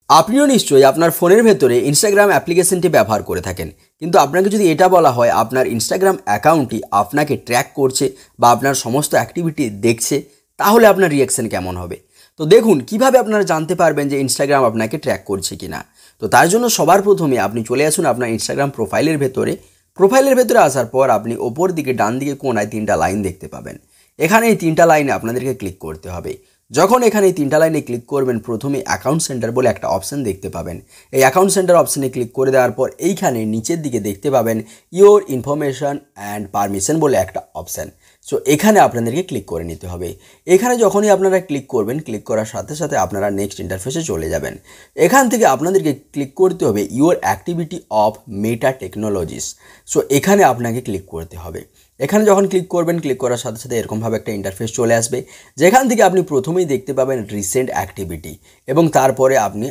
আপনিও নিশ্চয়ই আপনার ফোনের ভেতরে ইনস্টাগ্রাম অ্যাপ্লিকেশনটি ব্যবহার করে থাকেন, কিন্তু আপনাকে যদি এটা বলা হয় আপনার ইনস্টাগ্রাম অ্যাকাউন্টটি আপনাকে ট্র্যাক করছে বা আপনার সমস্ত অ্যাক্টিভিটি দেখছে, তাহলে আপনার রিয়াকশন কেমন হবে? তো দেখুন কিভাবে আপনারা জানতে পারবেন যে ইনস্টাগ্রাম আপনাকে ট্র্যাক করছে কিনা। তো তার জন্য সবার প্রথমে আপনি চলে আসুন আপনার ইনস্টাগ্রাম প্রোফাইলের ভেতরে আসার পর আপনি ওপর দিকে ডান দিকে কোণায় 3টা লাইন দেখতে পাবেন। এখানে এই 3টা লাইনে আপনাদেরকে ক্লিক করতে হবে। যখন এখানে এই 3টা লাইনে ক্লিক করবেন, প্রথমে অ্যাকাউন্ট সেন্টার বলে একটা অপশান দেখতে পাবেন। এই অ্যাকাউন্ট সেন্টার অপশানে ক্লিক করে দেওয়ার পর এইখানে নিচের দিকে দেখতে পাবেন ইওর ইনফরমেশন অ্যান্ড পারমিশন বলে একটা অপশান। সো এখানে আপনাদেরকে ক্লিক করে নিতে হবে। এখানে যখনই আপনারা ক্লিক করবেন, ক্লিক করার সাথে সাথে আপনারা নেক্সট ইন্টারফেসে চলে যাবেন। এখান থেকে আপনাদেরকে ক্লিক করতে হবে your activity of meta technologies. So এখানে আপনাকে ক্লিক করতে হবে। এখানে যখন ক্লিক করবেন, ক্লিক করার সাথে সাথে এরকমভাবে একটা ইন্টারফেস চলে আসবে, যেখান থেকে আপনি প্রথমেই দেখতে পাবেন রিসেন্ট অ্যাক্টিভিটি, এবং তারপরে আপনি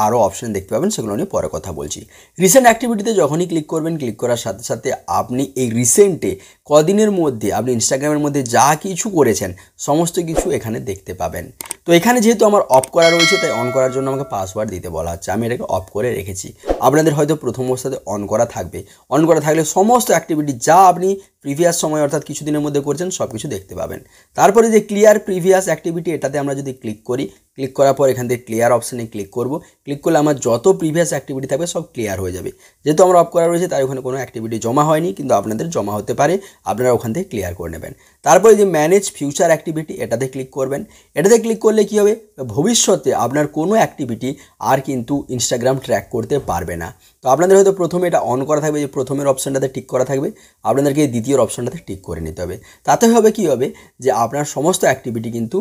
আরও অপশান দেখতে পাবেন, সেগুলো নিয়ে পরে কথা বলছি। রিসেন্ট অ্যাক্টিভিটিতে যখনই ক্লিক করবেন, ক্লিক করার সাথে সাথে আপনি এই রিসেন্টে কদিনের মধ্যে আপনি ইনস্টাগ্রামের মধ্যে যা কিছু করেছেন সমস্ত কিছু এখানে দেখতে পাবেন। তো এখানে যেহেতু আমার অফ করা রয়েছে, তাই অন করার জন্য আমাকে পাসওয়ার্ড দিতে বলা হচ্ছে। আমি এটাকে অফ করে রেখেছি। আপনাদের হয়তো প্রথম অবস্থাতে অন করা থাকবে। অন করা থাকলে সমস্ত অ্যাক্টিভিটি যা আপনি প্রিভিয়াস সময় অর্থাৎ কিছুদিনের মধ্যে করছেন সব কিছু দেখতে পাবেন। তারপরে যে ক্লিয়ার প্রিভিয়াস অ্যাক্টিভিটি, এটাতে আমরা যদি ক্লিক করি, ক্লিক করার পর এখান থেকে ক্লিয়ার অপশানে ক্লিক করব। ক্লিক করলে আমার যত প্রিভিয়াস অ্যাক্টিভিটি থাকবে সব ক্লিয়ার হয়ে যাবে। যেহেতু আমরা অফ করা রয়েছে তাই ওখানে কোনো অ্যাক্টিভিটি জমা হয়নি, কিন্তু আপনাদের জমা হতে পারে, আপনারা ওখান থেকে ক্লিয়ার করে নেবেন। তারপরে যে ম্যানেজ ফিউচার অ্যাক্টিভিটি, এটাতে ক্লিক করবেন। এটাতে ক্লিক করলে কী হবে, ভবিষ্যতে আপনার কোনো অ্যাক্টিভিটি আর কিন্তু ইনস্টাগ্রাম ট্র্যাক করতে পারবে না। তো আপনাদের হয়তো প্রথমে এটা অন করা থাকবে, যে প্রথমের অপশানটাতে টিক করা থাকবে, আপনাদেরকে এই দ্বিতীয় অপশানটাতে টিক করে নিতে হবে। তাতে হবে কী হবে, যে আপনার সমস্ত অ্যাক্টিভিটি কিন্তু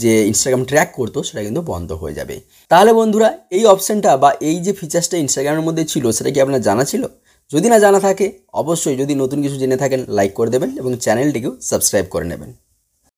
যে ইনস্টাগ্রাম ট্র্যাক করতো সেটা কিন্তু বন্ধ হয়ে যাবে। তাহলে বন্ধুরা, এই অপশানটা বা এই যে ফিচার্সটা ইনস্টাগ্রামের মধ্যে ছিল, সেটা কি আপনার জানা ছিল? যদি না জানা থাকে, অবশ্যই যদি নতুন কিছু জেনে থাকেন লাইক করে দেবেন এবং চ্যানেলটিকেও সাবস্ক্রাইব করে নেবেন।